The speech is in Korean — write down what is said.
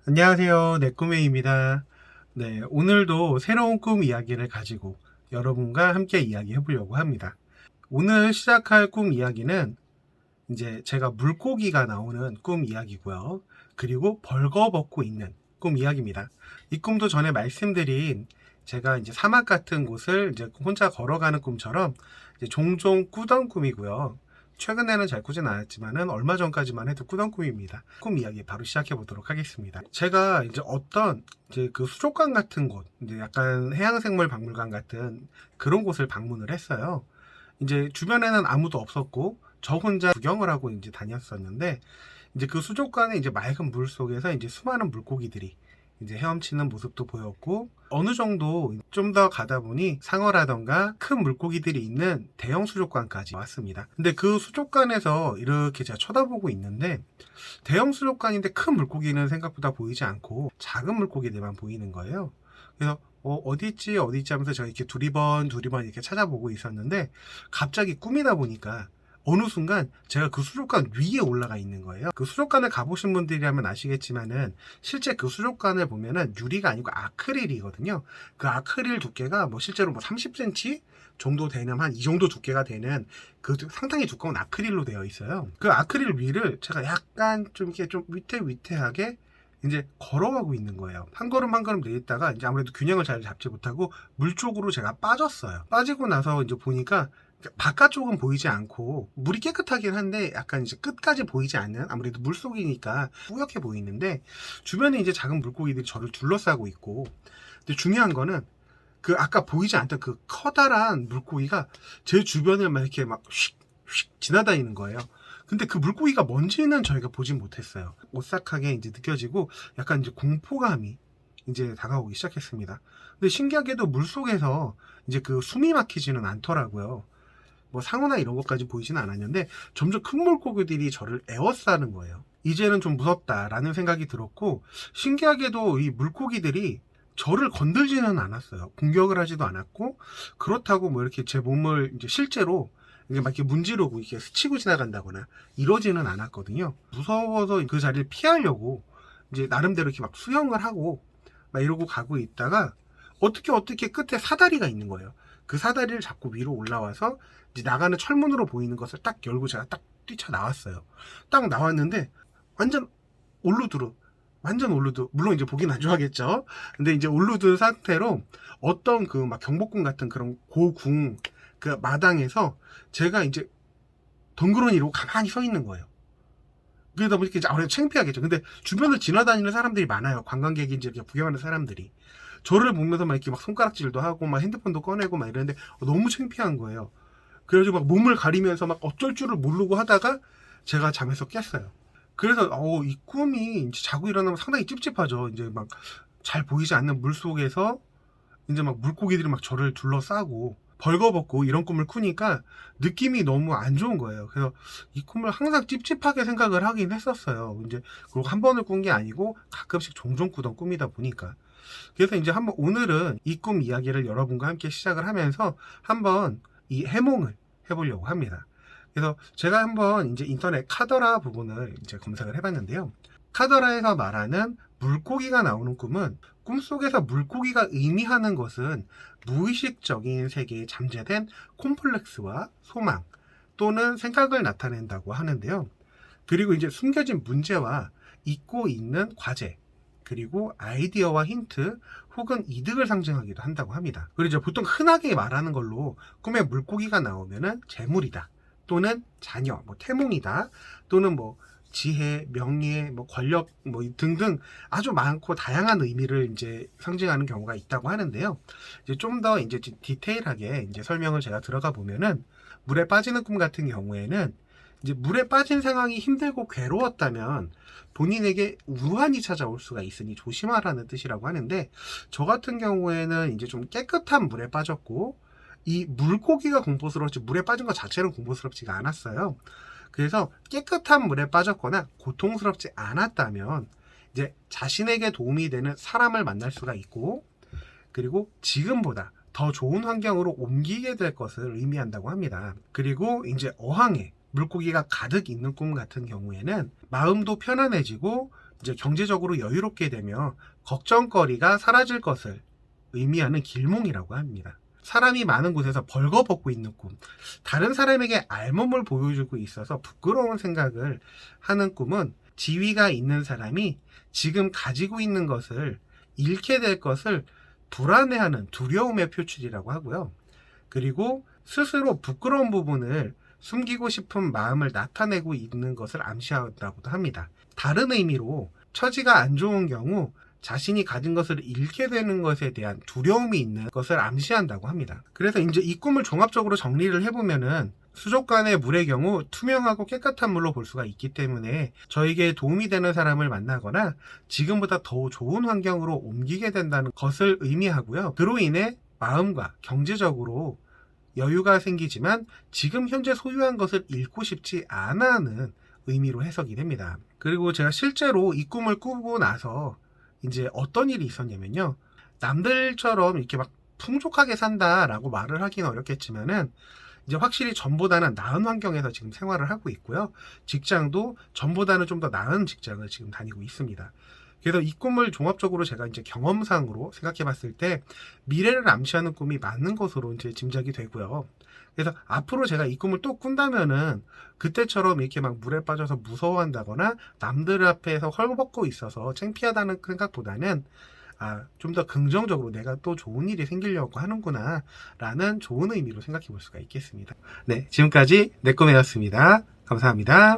안녕하세요. 내 꿈메입니다. 네, 오늘도 새로운 꿈 이야기를 가지고 여러분과 함께 이야기해 보려고 합니다. 오늘 시작할 꿈 이야기는 이제 제가 물고기가 나오는 꿈 이야기고요. 그리고 벌거벗고 있는 꿈 이야기입니다. 이 꿈도 전에 말씀드린 제가 이제 사막 같은 곳을 이제 혼자 걸어가는 꿈처럼 이제 종종 꾸던 꿈이고요. 최근에는 잘 꾸진 않았지만은 얼마 전까지만 해도 꾸던 꿈입니다. 꿈 이야기 바로 시작해 보도록 하겠습니다. 제가 이제 어떤 이제 그 수족관 같은 곳, 이제 약간 해양생물 박물관 같은 그런 곳을 방문을 했어요. 이제 주변에는 아무도 없었고 저 혼자 구경을 하고 이제 다녔었는데 이제 그 수족관에 이제 맑은 물 속에서 이제 수많은 물고기들이 이제 헤엄치는 모습도 보였고 어느 정도 좀 더 가다 보니 상어라던가 큰 물고기들이 있는 대형 수족관까지 왔습니다. 근데 그 수족관에서 이렇게 제가 쳐다보고 있는데 대형 수족관인데 큰 물고기는 생각보다 보이지 않고 작은 물고기들만 보이는 거예요. 그래서 어디 있지 어디 있지 하면서 제가 이렇게 두리번 이렇게 찾아보고 있었는데 갑자기 꿈이다 보니까 어느 순간 제가 그 수족관 위에 올라가 있는 거예요. 그 수족관을 가보신 분들이라면 아시겠지만은 실제 그 수족관을 보면은 유리가 아니고 아크릴이거든요. 그 아크릴 두께가 뭐 실제로 뭐 30cm 정도 되는 한 이 정도 두께가 되는 그 상당히 두꺼운 아크릴로 되어 있어요. 그 아크릴 위를 제가 약간 좀 이렇게 좀 위태위태하게 이제 걸어가고 있는 거예요. 한 걸음 한 걸음 내딛다가 이제 아무래도 균형을 잘 잡지 못하고 물 쪽으로 제가 빠졌어요. 빠지고 나서 이제 보니까 바깥쪽은 보이지 않고 물이 깨끗하긴 한데 약간 이제 끝까지 보이지 않는 아무래도 물속이니까 뿌옇게 보이는데 주변에 이제 작은 물고기들이 저를 둘러싸고 있고 근데 중요한 거는 그 아까 보이지 않던 그 커다란 물고기가 제 주변을 막 이렇게 막 휙휙 지나다니는 거예요. 근데 그 물고기가 뭔지는 저희가 보진 못했어요. 오싹하게 이제 느껴지고 약간 이제 공포감이 이제 다가오기 시작했습니다. 근데 신기하게도 물속에서 이제 그 숨이 막히지는 않더라고요. 뭐 상어나 이런 것까지 보이지는 않았는데 점점 큰 물고기들이 저를 에워싸는 거예요. 이제는 좀 무섭다라는 생각이 들었고 신기하게도 이 물고기들이 저를 건들지는 않았어요. 공격을 하지도 않았고 그렇다고 뭐 이렇게 제 몸을 이제 실제로 이게 막 이렇게 문지르고 이렇게 스치고 지나간다거나 이러지는 않았거든요. 무서워서 그 자리를 피하려고 이제 나름대로 이렇게 막 수영을 하고 막 이러고 가고 있다가 어떻게 끝에 사다리가 있는 거예요. 그 사다리를 잡고 위로 올라와서 이제 나가는 철문으로 보이는 것을 딱 열고 제가 딱 뛰쳐나왔어요. 딱 나왔는데 완전 올루드루 완전 올루드 물론 이제 보긴 안 좋아하겠죠. 근데 이제 올루드 상태로 어떤 그 막 경복궁 같은 그런 고궁 그 마당에서 제가 이제 덩그러니 가만히 서 있는 거예요. 그러다 보니까 이제 아무래도 창피하겠죠. 근데 주변을 지나다니는 사람들이 많아요. 관광객인지 이렇게 구경하는 사람들이. 저를 보면서 막 이렇게 막 손가락질도 하고 막 핸드폰도 꺼내고 막 이러는데 너무 창피한 거예요. 그래가지고 막 몸을 가리면서 막 어쩔 줄을 모르고 하다가 제가 잠에서 깼어요. 그래서 이 꿈이 이제 자고 일어나면 상당히 찝찝하죠. 이제 막 잘 보이지 않는 물 속에서 이제 막 물고기들이 막 저를 둘러싸고 벌거벗고 이런 꿈을 꾸니까 느낌이 너무 안 좋은 거예요. 그래서 이 꿈을 항상 찝찝하게 생각을 하긴 했었어요. 이제 그리고 한 번을 꾼 게 아니고 가끔씩 종종 꾸던 꿈이다 보니까. 그래서 이제 한번 오늘은 이 꿈 이야기를 여러분과 함께 시작을 하면서 한번 이 해몽을 해보려고 합니다. 그래서 제가 한번 이제 인터넷 카더라 부분을 이제 검색을 해봤는데요. 카더라에서 말하는 물고기가 나오는 꿈은 꿈속에서 물고기가 의미하는 것은 무의식적인 세계에 잠재된 콤플렉스와 소망 또는 생각을 나타낸다고 하는데요. 그리고 이제 숨겨진 문제와 잊고 있는 과제 그리고 아이디어와 힌트 혹은 이득을 상징하기도 한다고 합니다. 그리고 이제 보통 흔하게 말하는 걸로 꿈에 물고기가 나오면은 재물이다 또는 자녀, 뭐 태몽이다 또는 뭐 지혜, 명예, 뭐 권력, 뭐 등등 아주 많고 다양한 의미를 이제 상징하는 경우가 있다고 하는데요. 이제 좀 더 이제 디테일하게 이제 설명을 제가 들어가 보면은 물에 빠지는 꿈 같은 경우에는 이제 물에 빠진 상황이 힘들고 괴로웠다면 본인에게 우환이 찾아올 수가 있으니 조심하라는 뜻이라고 하는데 저 같은 경우에는 이제 좀 깨끗한 물에 빠졌고 이 물고기가 공포스러웠지 물에 빠진 것 자체는 공포스럽지가 않았어요. 그래서 깨끗한 물에 빠졌거나 고통스럽지 않았다면 이제 자신에게 도움이 되는 사람을 만날 수가 있고 그리고 지금보다 더 좋은 환경으로 옮기게 될 것을 의미한다고 합니다. 그리고 이제 어항에 물고기가 가득 있는 꿈 같은 경우에는 마음도 편안해지고 이제 경제적으로 여유롭게 되며 걱정거리가 사라질 것을 의미하는 길몽이라고 합니다. 사람이 많은 곳에서 벌거벗고 있는 꿈, 다른 사람에게 알몸을 보여주고 있어서 부끄러운 생각을 하는 꿈은 지위가 있는 사람이 지금 가지고 있는 것을 잃게 될 것을 불안해하는 두려움의 표출이라고 하고요. 그리고 스스로 부끄러운 부분을 숨기고 싶은 마음을 나타내고 있는 것을 암시한다고도 합니다. 다른 의미로 처지가 안 좋은 경우 자신이 가진 것을 잃게 되는 것에 대한 두려움이 있는 것을 암시한다고 합니다. 그래서 이제 이 꿈을 종합적으로 정리를 해보면은 수족관의 물의 경우 투명하고 깨끗한 물로 볼 수가 있기 때문에 저에게 도움이 되는 사람을 만나거나 지금보다 더 좋은 환경으로 옮기게 된다는 것을 의미하고요. 그로 인해 마음과 경제적으로 여유가 생기지만 지금 현재 소유한 것을 잃고 싶지 않아 하는 의미로 해석이 됩니다. 그리고 제가 실제로 이 꿈을 꾸고 나서 이제 어떤 일이 있었냐면요. 남들처럼 이렇게 막 풍족하게 산다라고 말을 하기는 어렵겠지만은 이제 확실히 전보다는 나은 환경에서 지금 생활을 하고 있고요. 직장도 전보다는 좀 더 나은 직장을 지금 다니고 있습니다. 그래서 이 꿈을 종합적으로 제가 이제 경험상으로 생각해 봤을 때 미래를 암시하는 꿈이 맞는 것으로 이제 짐작이 되고요. 그래서 앞으로 제가 이 꿈을 또 꾼다면은 그때처럼 이렇게 막 물에 빠져서 무서워한다거나 남들 앞에서 헐벗고 있어서 창피하다는 생각보다는 좀 더 긍정적으로 내가 또 좋은 일이 생기려고 하는구나 라는 좋은 의미로 생각해 볼 수가 있겠습니다. 네, 지금까지 내 꿈이었습니다. 감사합니다.